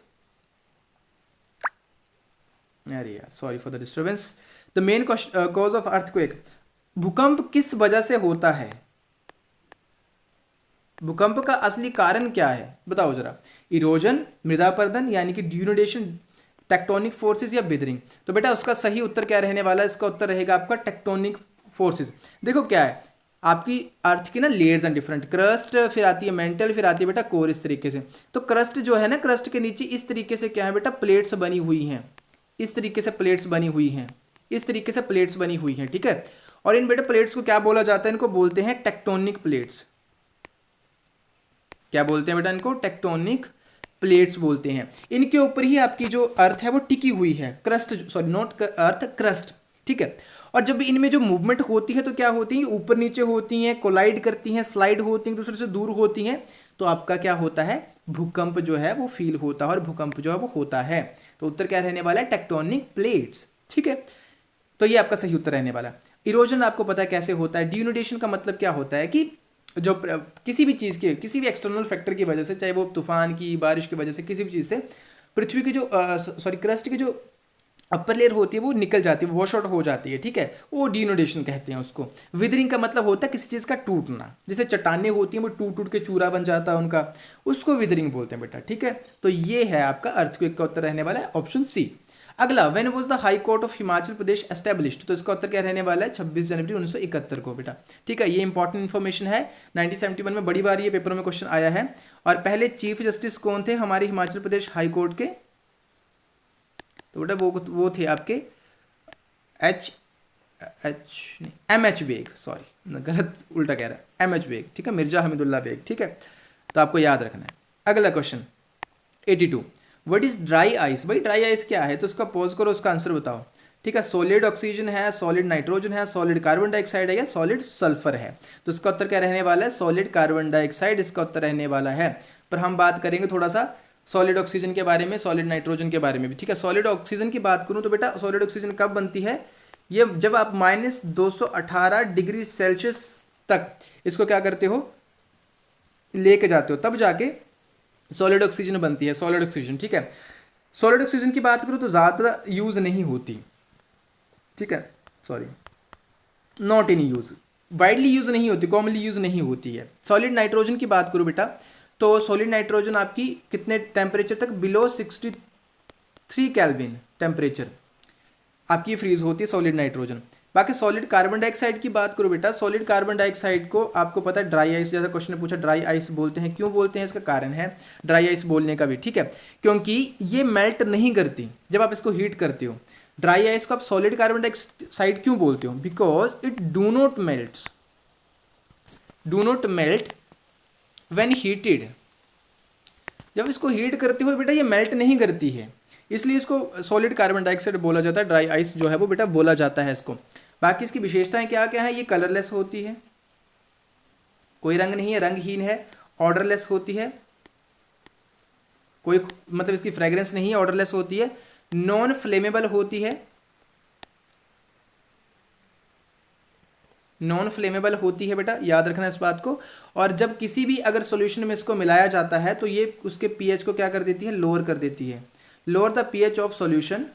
[SPEAKER 1] अरे यार sorry for the disturbance. The main cause of earthquake, भूकंप किस वजह से होता है? भूकंप का असली कारण क्या है, बताओ जरा। इरोजन, मृदा अपरदन यानी कि ड्यूनेडेशन, टेक्टोनिक फोर्सेस या बिदरिंग। तो बेटा उसका सही उत्तर क्या रहने वाला है? इसका उत्तर रहेगा आपका टेक्टोनिक फोर्सेस। देखो क्या है, आपकी अर्थ की ना लेयर्स एंड डिफरेंट, क्रस्ट, फिर आती है मेंटल, फिर आती है बेटा कोर, इस तरीके से। तो क्रस्ट जो है ना, क्रस्ट के नीचे इस तरीके से क्या है बेटा, प्लेट्स बनी हुई हैं, इस तरीके से प्लेट्स बनी हुई हैं, इस तरीके से प्लेट्स बनी हुई हैं, ठीक है। और इन बेटा प्लेट्स को क्या बोला जाता है? इनको बोलते हैं टेक्टोनिक प्लेट्स। क्या बोलते हैं बेटा इनको? टेक्टोनिक प्लेट्स बोलते हैं। इनके ऊपर ही आपकी जो अर्थ है वो टिकी हुई है, crust, sorry not earth, crust, ठीक है। और जब इनमें जो मूवमेंट होती है तो क्या होती है, ऊपर नीचे होती हैं, कोलाइड करती हैं, स्लाइड होती हैं, दूसरे से दूर होती हैं, तो आपका क्या होता है, भूकंप जो है वो फील होता है और भूकंप जो है वो होता है। तो उत्तर क्या रहने वाला है? टेक्टोनिक प्लेट्स, ठीक है। तो ये आपका सही उत्तर रहने वाला है। इरोजन आपको पता है कैसे होता है। डियूनेडेशन का मतलब क्या होता है कि जो किसी भी चीज़ के, किसी भी एक्सटर्नल फैक्टर की वजह से, चाहे वो तूफान की, बारिश की वजह से, किसी भी चीज़ से पृथ्वी की जो सॉरी क्रस्ट की जो अपर लेयर होती है वो निकल जाती है, वॉश आउट हो जाती है, ठीक है, वो डिनोडेशन कहते हैं उसको। विदरिंग का मतलब होता है किसी चीज़ का टूटना, जैसे चट्टानें होती हैं वो टूट टूट के चूरा बन जाता है उनका, उसको विदरिंग बोलते हैं बेटा, ठीक है। तो ये है आपका अर्थक्वेक का उत्तर रहने वाला है ऑप्शन सी। अगला, when was the high court of Himachal Pradesh established. तो इसका उत्तर क्या रहने वाला है? 26 जनवरी 1971 को बेटा, ठीक है। ये इंपॉर्टेंट इन्फॉर्मेशन है, 1971 में बड़ी बार ये पेपरों में क्वेश्चन आया है। और पहले चीफ जस्टिस कौन थे हमारे हिमाचल प्रदेश हाई कोर्ट के? तो बेटा वो थे आपके एम एच बेग, सॉरी गलत उल्टा कह रहा है, एम एच बेग, ठीक है, मिर्जा हमीदुल्ला बेग, ठीक है। तो आपको याद रखना है। अगला question 82, what is dry ice. भाई ड्राई आइस क्या है? तो उसका पॉज करो, उसका आंसर बताओ, ठीक है। सॉलिड ऑक्सीजन है, सॉलिड नाइट्रोजन है, सॉलिड कार्बन डाइऑक्साइड है, या सॉलिड सल्फर है। तो इसका उत्तर क्या रहने वाला है? सॉलिड कार्बन डाइऑक्साइड इसका उत्तर रहने वाला है। पर हम बात करेंगे थोड़ा सा सॉलिड ऑक्सीजन के बारे में, सॉलिड नाइट्रोजन के बारे में भी, ठीक है। सॉलिड ऑक्सीजन की बात करूं तो बेटा सॉलिड ऑक्सीजन कब बनती है? ये जब आप -218 डिग्री सेल्सियस तक इसको क्या करते हो, लेके जाते हो, तब जाके सॉलिड ऑक्सीजन बनती है, सॉलिड ऑक्सीजन, ठीक है। सॉलिड ऑक्सीजन की बात करूं तो ज़्यादा यूज़ नहीं होती, ठीक है, sorry not in use, widely use नहीं होती, कॉमनली यूज़ नहीं होती है। सॉलिड नाइट्रोजन की बात करूं बेटा, तो सॉलिड नाइट्रोजन आपकी कितने टेम्परेचर तक? बिलो 63 केल्विन टेम्परेचर आपकी फ्रीज होती है सॉलिड नाइट्रोजन। बाकी सॉलिड कार्बन डाइऑक्साइड की बात करो बेटा, सॉलिड कार्बन डाइऑक्साइड को आपको पता है ड्राई आइस, जैसा क्वेश्चन ने पूछा ड्राई आइस बोलते हैं, क्यों बोलते हैं इसका कारण है ड्राई आइस बोलने का भी, ठीक है। क्योंकि ये मेल्ट नहीं करती जब आप इसको हीट करते हो। ड्राई आइस को आप सॉलिड कार्बन डाइऑक्साइड क्यों बोलते हो? Because it do not melt when heated. जब इसको हीट करते हो बेटा ये मेल्ट नहीं करती है, इसलिए इसको सॉलिड कार्बन डाइऑक्साइड बोला जाता है, ड्राई आइस जो है वो बेटा बोला जाता है इसको। बाकी इसकी विशेषताएं क्या क्या है? ये कलरलेस होती है, कोई रंग नहीं है, रंगहीन है, ऑर्डरलेस होती है, कोई मतलब इसकी फ्रेग्रेंस नहीं है, ऑर्डरलेस होती है, नॉन फ्लेमेबल होती है, नॉन फ्लेमेबल होती है बेटा, याद रखना इस बात को। और जब किसी भी अगर सॉल्यूशन में इसको मिलाया जाता है तो ये उसके पीएच को क्या कर देती है, लोअर कर देती है, lower the pH of solution,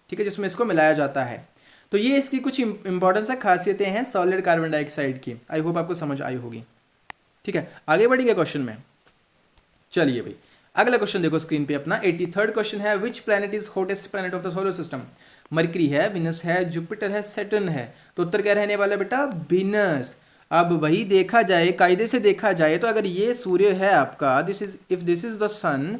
[SPEAKER 1] ठीक है, जिसमें इसको मिलाया जाता है। तो ये इसकी कुछ इंपॉर्टेंस है, खासियतें हैं सॉलिड कार्बन डाइऑक्साइड की। आई होप आपको समझ आई होगी। ठीक है, आगे बढ़ेंगे क्वेश्चन में। चलिए भाई, अगला क्वेश्चन देखो स्क्रीन पे अपना। 83rd क्वेश्चन है, which planet is hottest planet of the solar system. Mercury है, विनस है, जुपिटर है, सैटर्न है। तो उत्तर क्या रहने वाला बेटा, विनस। अब वही देखा जाए, कायदे से देखा जाए तो अगर ये सूर्य है आपका, this is, if this is the sun,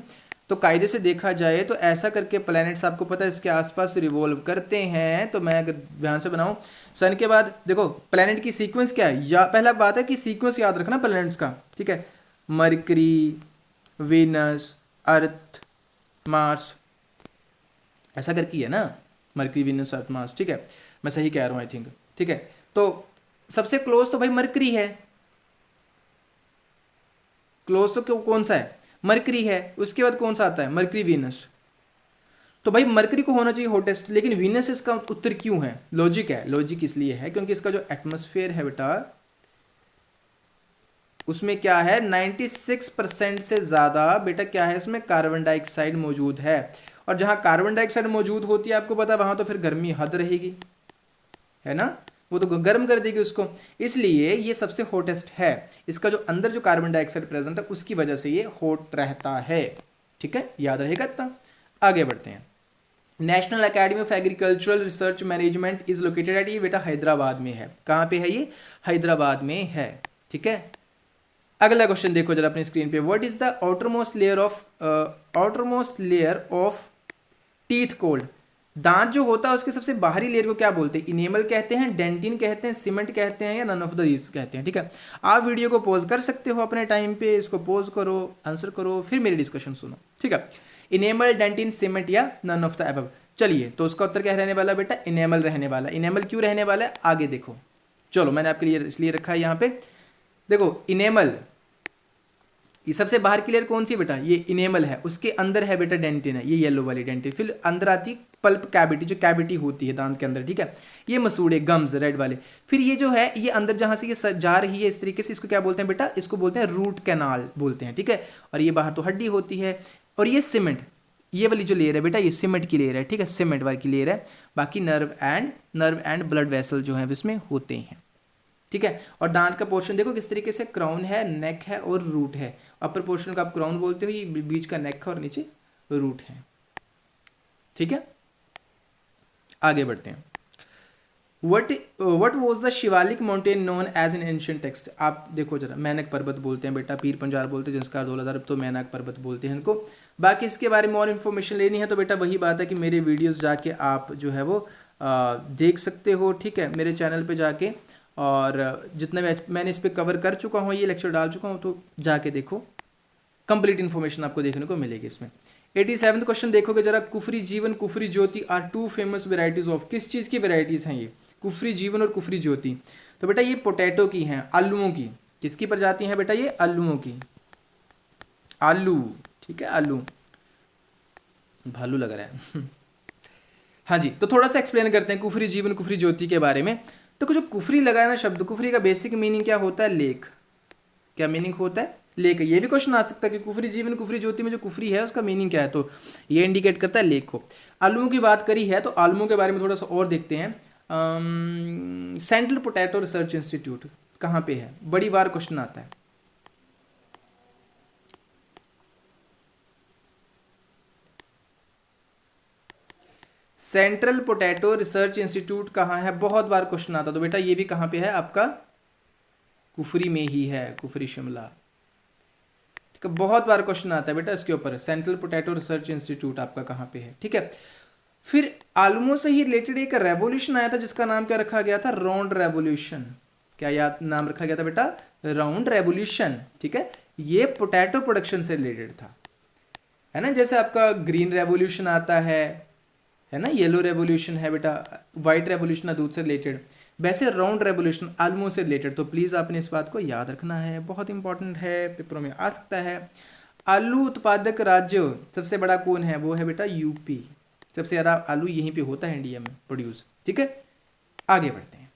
[SPEAKER 1] तो कायदे से देखा जाए तो ऐसा करके प्लैनेट्स आपको पता है इसके आसपास रिवॉल्व करते हैं। तो मैं अगर ध्यान से बनाऊं, सन के बाद देखो प्लैनेट की सीक्वेंस क्या है, या पहला बात है कि सीक्वेंस याद रखना प्लैनेट्स का, ठीक है। मरकरी, वीनस, अर्थ, मार्स, ऐसा करके है ना, मरकरी, वीनस, अर्थ, मार्स, ठीक है। मैं सही कह रहा हूँ आई थिंक, ठीक है। तो सबसे क्लोज तो भाई मरकरी है, क्लोज तो क्यों, कौन सा है, मरकरी है। उसके बाद कौन सा आता है, मरकरी, वीनस। तो भाई मरकरी को होना चाहिए हॉटेस्ट, लेकिन वीनस इसका उत्तर क्यों है, लॉजिक है, लॉजिक इसलिए है क्योंकि इसका जो एटमॉस्फेयर है बेटा, उसमें क्या है, 96% से ज़्यादा बेटा क्या है, इसमें कार्बन डाइऑक्साइड मौजूद है। और जहाँ कार्बन डाइऑक्साइड मौजूद होती है आपको पता है, वहाँ तो फिर गर्मी हद रहेगी, है ना, वो तो गर्म कर देगी उसको। इसलिए ये सबसे हॉटेस्ट है। इसका जो अंदर जो कार्बन डाइऑक्साइड प्रेजेंट है उसकी वजह से ये हॉट रहता है, ठीक है, याद रहेगा इतना। आगे बढ़ते हैं। National academy of agricultural research management is located at, ये बेटा हैदराबाद में है। कहाँ पे है ये, हैदराबाद में है, ठीक है। अगला क्वेश्चन देखो जरा अपनी स्क्रीन पे, what is the outermost layer of teeth cold. दांत जो होता है उसके सबसे बाहरी लेयर को क्या बोलते हैं, इनेमल कहते हैं, डेंटिन कहते हैं, सीमेंट कहते हैं, या नन ऑफ द दीज कहते हैं, ठीक है। आप वीडियो को पॉज कर सकते हो अपने टाइम पे, इसको पॉज करो, आंसर करो, फिर मेरी डिस्कशन सुनो, ठीक है। इनेमल, डेंटिन, सीमेंट या नन ऑफ द अबव। चलिए, तो उसका उत्तर क्या रहने वाला बेटा, इनेमल रहने वाला। इनेमल क्यों रहने वाला है, आगे देखो। चलो मैंने आपके लिए इसलिए रखा है यहाँ पे, देखो इनेमल, ये सबसे बाहर की लेयर कौन सी बेटा, ये इनेमल है, उसके अंदर है बेटा डेंटिन है, ये येलो वाली डेंटिन। फिर अंदर आती पल्प कैविटी, जो कैविटी होती है दांत के अंदर, ठीक है, ये मसूड़े, गम्स, रेड वाले। फिर ये जो है, ये अंदर जहां से ये जा रही है इस तरीके से, इसको क्या बोलते हैं बेटा, इसको बोलते हैं रूट कैनाल बोलते हैं, ठीक है। और ये बाहर तो हड्डी होती है। और ये सीमेंट, ये वाली जो लेयर है बेटा, ये सीमेंट की लेयर है, ठीक है, सीमेंट वाली की लेयर है। बाकी नर्व एंड ब्लड वेसल जो है इसमें होते हैं, ठीक है। और दांत का पोर्शन देखो किस तरीके से, क्राउन है, नेक है और रूट है। अपर पोर्शन का आप क्राउन बोलते हो, ये बीच का नेक है और नीचे रूट है, ठीक है। आगे बढ़ते हैं। What was the Shivalik mountain known as an ancient text. आप देखो जरा, मैनक पर्वत बोलते हैं बेटा, पीर पंजार बोलते हैं, जिसका 2000, तो मैनक पर्वत बोलते हैं इनको। बाकी इसके बारे में और इन्फॉर्मेशन लेनी है तो बेटा वही बात है कि मेरे वीडियोस जाके आप जो है वो देख सकते हो, ठीक है, मेरे चैनल पे जाके। और जितना मैंने इस पर कवर कर चुका हूँ, ये लेक्चर डाल चुका हूँ, तो जाके देखो, कंप्लीट इन्फॉर्मेशन आपको देखने को मिलेगी इसमें। 87वां क्वेश्चन देखोगे जरा, Kufri Jeevan, Kufri Jyoti are two famous varieties of, किस चीज़ की वेराइटीज़ हैं ये, कुफरी जीवन और कुफरी ज्योति। तो बेटा ये पोटैटो की हैं, आलूओं की। किसकी प्रजाति हैं बेटा, ये आलूओं की, आलू, ठीक है, आलू, भालू लग रहा है हाँ जी, तो थोड़ा सा एक्सप्लेन करते हैं कुफरी जीवन, कुफरी ज्योति के बारे में। तो जो कुफरी लगा है ना शब्द, कुफरी का बेसिक मीनिंग क्या होता है, लेक। क्या मीनिंग होता है, लेक। ये भी क्वेश्चन आ सकता है कि कुफरी जीवन, कुफरी ज्योति में जो कुफरी है उसका मीनिंग क्या है, तो ये इंडिकेट करता है लेक को। आलूओं की बात करी है तो आलूओं के बारे में थोड़ा सा और देखते हैं। सेंट्रल पोटैटो रिसर्च इंस्टीट्यूट कहाँ पे है, बड़ी बार क्वेश्चन आता है। सेंट्रल पोटैटो रिसर्च इंस्टीट्यूट कहाँ है, बहुत बार क्वेश्चन आता। तो बेटा ये भी कहाँ पे है आपका, कुफरी में ही है, कुफरी शिमला, ठीक है। बहुत बार क्वेश्चन आता है बेटा इसके ऊपर, सेंट्रल पोटैटो रिसर्च इंस्टीट्यूट आपका कहाँ पे है, ठीक है। फिर आलूओं से ही रिलेटेड एक रेवोल्यूशन आया था जिसका नाम क्या रखा गया था, राउंड रेवोल्यूशन। क्या याद नाम रखा गया था बेटा, राउंड रेवोल्यूशन, ठीक है। ये पोटैटो प्रोडक्शन से रिलेटेड था, है ना। जैसे आपका ग्रीन रेवोल्यूशन आता है ना, येलो रेवोल्यूशन है बेटा, व्हाइट रेवोल्यूशन है दूध से रिलेटेड, वैसे राउंड रेवोल्यूशन आलूओं से रिलेटेड। तो प्लीज़ आपने इस बात को याद रखना है, बहुत इंपॉर्टेंट है, पेपरों में आ सकता है। आलू उत्पादक राज्य सबसे बड़ा कौन है, वो है बेटा यूपी। सबसे ज़्यादा आलू यहीं पे होता है इंडिया में प्रोड्यूस, ठीक है। आगे बढ़ते हैं।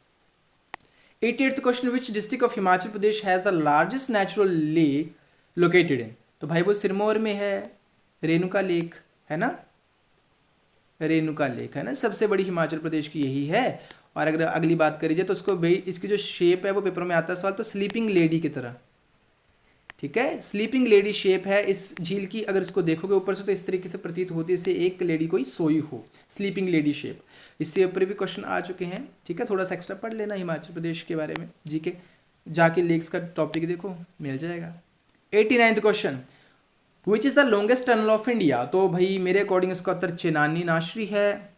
[SPEAKER 1] 88th question, which district of Himachal Pradesh has the largest natural lake located in? तो भाई वो सिरमौर में है, रेणुका लेक है ना, रेणुका लेक है ना, सबसे बड़ी हिमाचल प्रदेश की यही है। और अगर अगली बात करी जाए तो उसको भाई इसकी जो शेप है वो पेपर में आता है सवाल, तो स्लीपिंग लेडी की तरह, ठीक है, स्लीपिंग लेडी शेप है इस झील की। अगर इसको देखोगे ऊपर से तो इस तरीके से प्रतीत होती है जैसे एक लेडी कोई सोई हो, स्लीपिंग लेडी शेप। इससे ऊपर भी क्वेश्चन आ चुके हैं, ठीक है, थोड़ा सा एक्स्ट्रा पढ़ लेना हिमाचल प्रदेश के बारे में जी के, जाके लेक्स का टॉपिक देखो मिल जाएगा। 89th question, which is the longest tunnel of India? तो भाई मेरे अकॉर्डिंग इसका उत्तर चेनानी नाशरी है,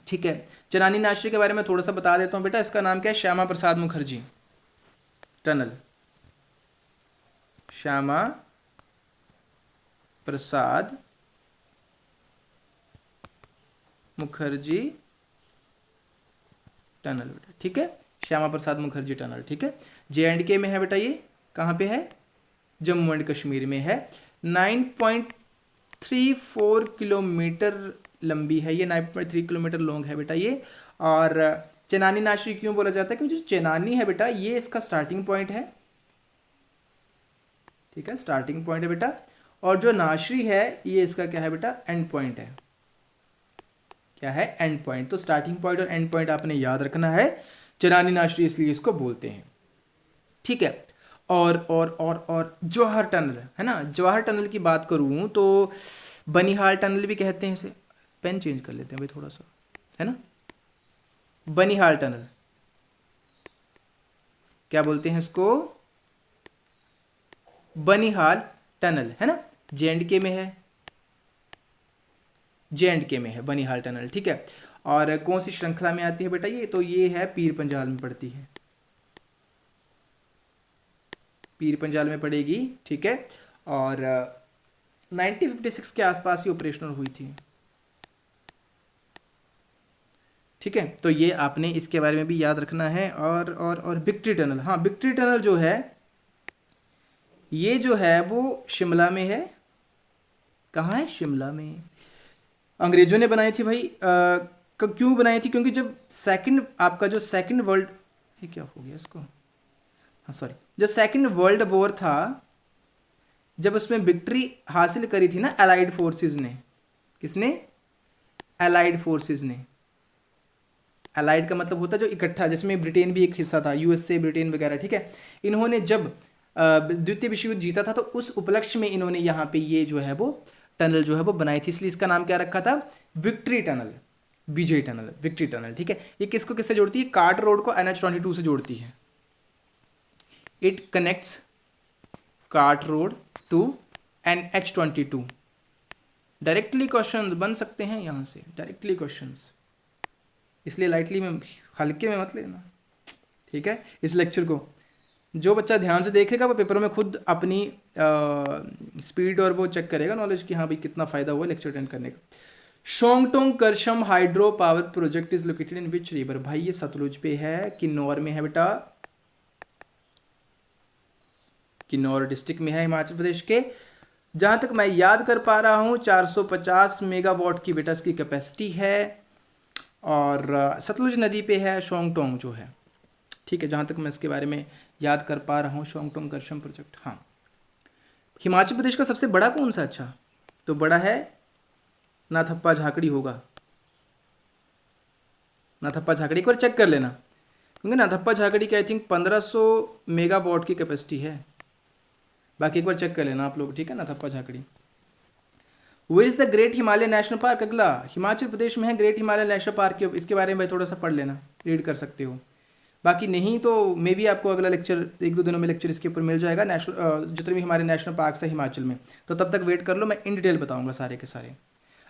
[SPEAKER 1] ठीक है। चेनानी नाशरी के बारे में थोड़ा सा बता देता हूँ बेटा, इसका नाम क्या है, श्यामा प्रसाद मुखर्जी टनल, श्यामा प्रसाद मुखर्जी टनल बेटा, ठीक है, श्यामा प्रसाद मुखर्जी टनल, ठीक है। JNK में है बेटा, ये कहाँ पे है, जम्मू एंड कश्मीर में है। 9.34 किलोमीटर लंबी है ये, 9.3 किलोमीटर लॉन्ग है बेटा ये। और चेनानी नाशरी क्यों बोला जाता है, क्योंकि जो चेनानी है बेटा ये इसका स्टार्टिंग पॉइंट है, ठीक है, स्टार्टिंग पॉइंट है बेटा। और जो नाशरी है ये इसका क्या है बेटा, एंड पॉइंट है, क्या है, एंड पॉइंट। तो स्टार्टिंग पॉइंट और एंड पॉइंट आपने याद रखना है, चेनानी नाशरी इसलिए इसको बोलते हैं, ठीक है। और जवाहर टनल है ना, जवाहर टनल की बात करूँ तो बनिहाल टनल भी कहते हैं इसे, पेन चेंज कर लेते हैं भाई थोड़ा सा, है ना, बनिहाल टनल क्या बोलते हैं इसको, बनिहाल टनल है ना, JNK में है, JNK में है बनिहाल टनल, ठीक है। और कौन सी श्रृंखला में आती है बेटा ये, तो ये है पीर पंजाल में पड़ती है, पीर पंजाल में पड़ेगी, ठीक है। और 1956 के आसपास ये ऑपरेशनल हुई थी, ठीक है। तो ये आपने इसके बारे में भी याद रखना है। और विक्ट्री टनल, हाँ विक्ट्री टनल जो है ये जो है वो शिमला में है, कहाँ है, शिमला में। अंग्रेजों ने बनाई थी भाई, क्यों बनाई थी, क्योंकि जब सेकंड आपका जो सेकंड वर्ल्ड, ये क्या हो गया इसको, हाँ सॉरी, जो सेकंड वर्ल्ड वॉर था, जब उसमें विक्ट्री हासिल करी थी ना अलाइड फोर्सेस ने, किसने, अलाइड फोर्सेस ने। अलाइड का मतलब होता है जो इकट्ठा, जिसमें ब्रिटेन भी एक हिस्सा था, USA ब्रिटेन वगैरह, ठीक है। इन्होंने जब द्वितीय विश्व युद्ध जीता था तो उस उपलक्ष्य में इन्होंने यहाँ पे ये जो है वो टनल जो है वो बनाई थी, इसलिए इसका नाम क्या रखा था, विक्ट्री टनल, विजय टनल, विक्ट्री टनल, ठीक है। ये किसको किससे जोड़ती है, कार्ट रोड को NH22 से जोड़ती है, it connects cart road to NH22। Directly questions बन सकते हैं यहाँ से, डायरेक्टली क्वेश्चंस, इसलिए लाइटली में हल्के में मत लेना, ठीक है। इस लेक्चर को जो बच्चा ध्यान से देखेगा वो पेपरों में खुद अपनी स्पीड और वो चेक करेगा नॉलेज की, हाँ भाई कितना फ़ायदा हुआ लेक्चर अटेंड करने का। Shongtong Karcham hydro power project is located in which river? भाई ये सतलुज पे है, किन्नौर में है बेटा, किन्नौर डिस्ट्रिक्ट में है हिमाचल प्रदेश के। जहाँ तक मैं याद कर पा रहा हूँ 450 मेगावाट की बेटा इसकी कैपेसिटी है, और सतलुज नदी पे है शोंगटोंग जो है, ठीक है। जहाँ तक मैं इसके बारे में याद कर पा रहा हूँ शोंगटोंग करशम प्रोजेक्ट। हाँ, हिमाचल प्रदेश का सबसे बड़ा कौन सा, अच्छा तो बड़ा है नाथप्पा झाकड़ी होगा, नाथप्पा झाकड़ी एक बार चेक कर लेना, क्योंकि नाथप्पा झाकड़ी की आई थिंक 1500 मेगावाट की कैपेसिटी है, बाकी एक बार चेक कर लेना आप लोग, ठीक है। Nathpa Jhakri. Where is the great Himalaya national park? अगला हिमाचल प्रदेश में है ग्रेट हिमालय नेशनल पार्क, इसके बारे में थोड़ा सा पढ़ लेना, रीड कर सकते हो, बाकी नहीं तो मे भी आपको अगला लेक्चर 1-2 दिनों में लेक्चर इसके ऊपर मिल जाएगा, नेशनल जितने भी हमारे नेशनल पार्क्स है हिमाचल में, तो तब तक वेट कर लो, मैं इन डिटेल बताऊंगा सारे के सारे।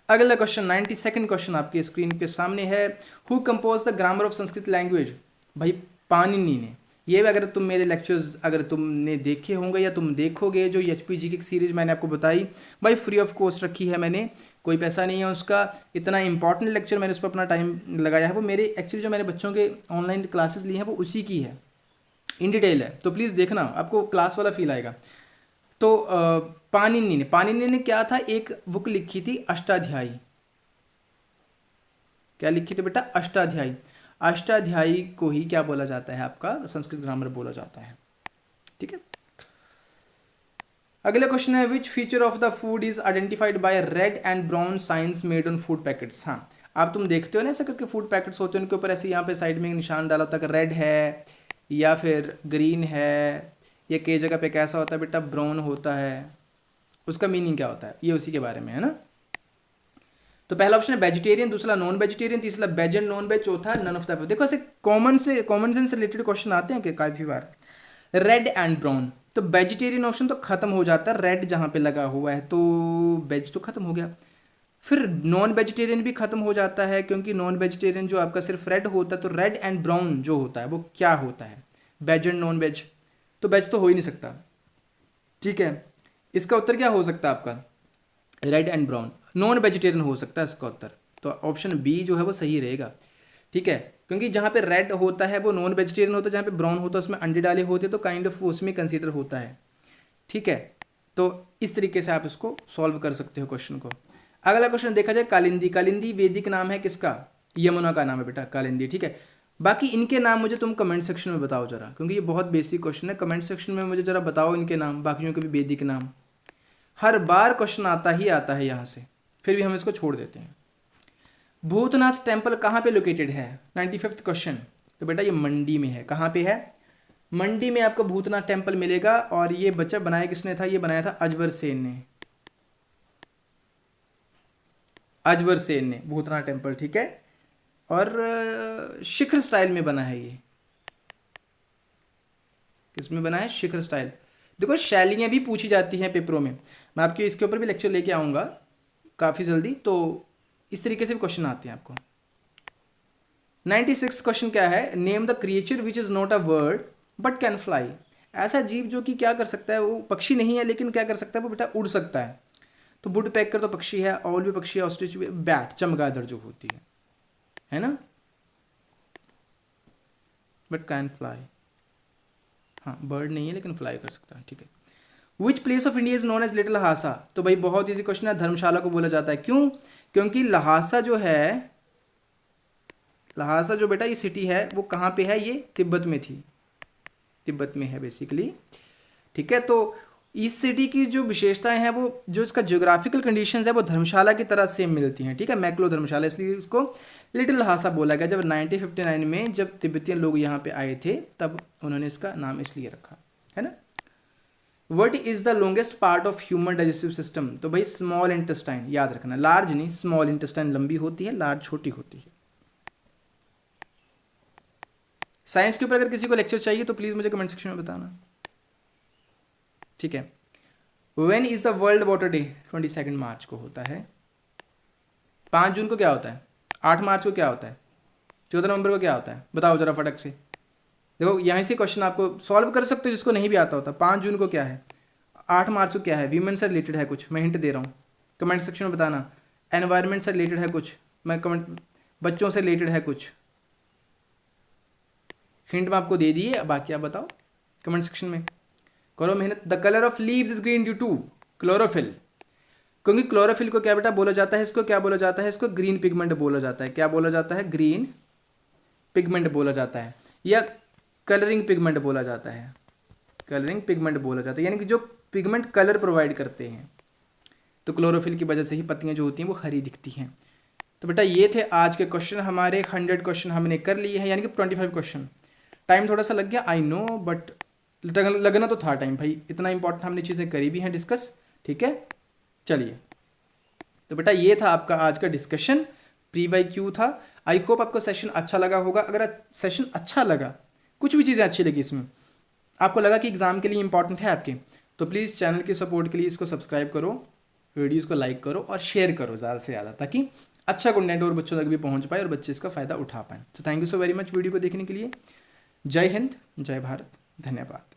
[SPEAKER 1] अगला क्वेश्चन 92nd क्वेश्चन आपकी स्क्रीन के सामने है, who compose the grammar of Sanskrit language? भाई पाणिनि ने। ये अगर तुम मेरे लेक्चर्स अगर तुमने देखे होंगे या तुम देखोगे, जो HPG की सीरीज़ मैंने आपको बताई भाई फ्री ऑफ कॉस्ट रखी है मैंने, कोई पैसा नहीं है उसका, इतना इंपॉर्टेंट लेक्चर मैंने उस पर अपना टाइम लगाया है, वो मेरे एक्चुअली जो मैंने बच्चों के ऑनलाइन क्लासेस ली हैं वो उसी की है, इन डिटेल है, तो प्लीज़ देखना आपको क्लास वाला फील आएगा। तो पाणिनि ने क्या था, एक बुक लिखी थी अष्टाध्यायी, क्या लिखी थी बेटा, अष्टाध्यायी। अष्टाध्यायी को ही क्या बोला जाता है, आपका संस्कृत ग्रामर बोला जाता है। ठीक है, अगला क्वेश्चन है which feature of the food is identified by red and brown science made on food packets. हाँ, आप तुम देखते हो ना ऐसे करके फूड पैकेट्स होते हैं, उनके ऊपर ऐसे यहाँ पे साइड में एक निशान डाला होता है कि रेड है या फिर ग्रीन है, या कई जगह पे कैसा होता है बेटा ब्राउन होता है। उसका मीनिंग क्या होता है, ये उसी के बारे में है ना। तो पहला ऑप्शन है वेजिटेरियन, दूसरा नॉन वेजिटेरियन, तीसरा वेज एंड नॉन वेज, चौथा नन ऑफ द अबव। देखो ऐसे कॉमन सेंस रिलेटेड क्वेश्चन आते हैं कि काफ़ी बार। रेड एंड ब्राउन, तो वेजिटेरियन ऑप्शन तो खत्म हो जाता है, रेड जहाँ पे लगा हुआ है तो वेज तो खत्म हो गया। फिर नॉन वेजिटेरियन भी खत्म हो जाता है, क्योंकि नॉन वेजिटेरियन जो आपका सिर्फ रेड होता है, तो रेड एंड ब्राउन जो होता है वो क्या होता है, वेज एंड नॉन वेज, तो वेज तो हो ही नहीं सकता। ठीक है, इसका उत्तर क्या हो सकता है आपका, red and brown. Non vegetarian हो सकता है इसका उत्तर, तो ऑप्शन बी जो है वो सही रहेगा। ठीक है, क्योंकि जहाँ पे रेड होता है वो नॉन वेजिटेरियन होता है, जहाँ पे ब्राउन होता है उसमें अंडे डाले होते हैं, तो काइंड ऑफ उसमें कंसीडर होता है। ठीक है, तो इस तरीके से आप इसको सॉल्व कर सकते हो क्वेश्चन को। अगला क्वेश्चन देखा जाए कालिंदी। कालिंदी वैदिक नाम है किसका, यमुना का नाम है बेटा कालिंदी। ठीक है, बाकी इनके नाम मुझे तुम कमेंट सेक्शन में बताओ जरा, क्योंकि ये बहुत बेसिक क्वेश्चन है। कमेंट सेक्शन में मुझे जरा बताओ इनके नाम, बाकियों के भी वैदिक नाम। हर बार क्वेश्चन आता ही आता है यहाँ से, फिर भी हम इसको छोड़ देते हैं। भूतनाथ टेम्पल कहाँ पे लोकेटेड है, 95th क्वेश्चन। तो बेटा ये मंडी में है। कहाँ पे है, मंडी में आपको भूतनाथ टेम्पल मिलेगा। और ये बच्चा बनाया किसने था, ये बनाया था अजवर सेन ने, अजवर सेन ने भूतनाथ टेम्पल। ठीक है, और शिखर स्टाइल में बना है ये। किसमें बना है, शिखर स्टाइल। देखो शैलियाँ भी पूछी जाती हैं पेपरों में, मैं आपके इसके ऊपर भी लेक्चर लेके आऊँगा काफ़ी जल्दी, तो इस तरीके से भी क्वेश्चन आते हैं आपको। 96 क्वेश्चन क्या है, name the creature which is not a bird but can fly. ऐसा जीव जो कि क्या कर सकता है, वो पक्षी नहीं है लेकिन क्या कर सकता है, वो बेटा उड़ सकता है। तो वुड पैकर तो पक्षी है, ऑल भी पक्षी है, ऑस्ट्रिच भी, बैट चमगादड़ जो होती है ना, बट कैन फ्लाई। हाँ, बर्ड नहीं है लेकिन फ्लाई कर सकता है। ठीक है, which place of India is known as little Lhasa. तो भाई बहुत इजी क्वेश्चन है, धर्मशाला को बोला जाता है। क्यों, क्योंकि लहासा जो है, लहासा जो बेटा ये सिटी है वो कहाँ पे है, ये तिब्बत में थी, तिब्बत में है बेसिकली। ठीक है, तो इस सिटी की जो विशेषताएं हैं, वो जो इसका ज्योग्राफिकल कंडीशंस है वो धर्मशाला की तरह सेम मिलती हैं। ठीक है, मैक्लो धर्मशाला, इसलिए इसको लिटिल लहासा बोला गया। जब 1959 में जब तिब्बतियन लोग यहाँ पे आए थे तब उन्होंने इसका नाम इसलिए रखा है ना। What is the longest part of human digestive system. तो भाई स्मॉल इंटेस्टाइन, याद रखना, लार्ज नहीं, स्मॉल इंटेस्टाइन लंबी होती है, लार्ज छोटी होती है। साइंस के ऊपर अगर किसी को लेक्चर चाहिए तो प्लीज मुझे कमेंट सेक्शन में बताना। ठीक है, when is the world water day, 22 मार्च को होता है। 5 जून को क्या होता है, 8 मार्च को क्या होता है, 14 नवंबर को क्या होता है, बताओ जरा फटक से। देखो यहाँ से क्वेश्चन आपको सॉल्व कर सकते हो जिसको नहीं भी आता होता। 5 जून को क्या है, 8 मार्च को क्या है, वीमेन से रिलेटेड है कुछ, मैं हिंट दे रहा हूँ, कमेंट सेक्शन में बताना। एनवायरनमेंट से रिलेटेड है कुछ, मैं कमेंट, बच्चों से रिलेटेड है कुछ, हिंट मैं आपको दे दिए, बाकी आप बताओ कमेंट सेक्शन में, करो मेहनत। The colour of leaves is green due to chlorophyll. क्योंकि क्लोरोफिल को क्या बेटा बोला जाता है, इसको क्या बोला जाता है, इसको ग्रीन पिगमेंट बोला जाता है। क्या बोला जाता है, ग्रीन पिगमेंट बोला जाता है, या कलरिंग पिगमेंट बोला जाता है, कलरिंग पिगमेंट बोला जाता है, यानी कि जो पिगमेंट कलर प्रोवाइड करते हैं। तो क्लोरोफिल की वजह से ही पत्तियां जो होती हैं वो हरी दिखती हैं। तो बेटा ये थे आज के क्वेश्चन हमारे, 100 क्वेश्चन हमने कर लिए हैं, यानी कि 25 क्वेश्चन। टाइम थोड़ा सा लग गया, आई नो, बट लगना तो था टाइम भाई, इतना इंपॉर्टेंट हमने चीज़ें करी भी हैं डिस्कस। ठीक है, चलिए, तो बेटा ये था आपका आज का डिस्कशन, प्री वाई क्यू था। आई होप आपको सेशन अच्छा लगा होगा। अगर सेशन अच्छा लगा, कुछ भी चीज़ें अच्छी लगी इसमें, आपको लगा कि एग्ज़ाम के लिए इंपॉर्टेंट है आपके, तो प्लीज़ चैनल के सपोर्ट के लिए इसको सब्सक्राइब करो, वीडियोज़ को लाइक करो और शेयर करो ज़्यादा से ज़्यादा, ताकि अच्छा कंटेंट और बच्चों तक भी पहुंच पाए और बच्चे इसका फ़ायदा उठा पाएँ। तो thank you so very much video को देखने के लिए। जय हिंद, जय भारत, धन्यवाद।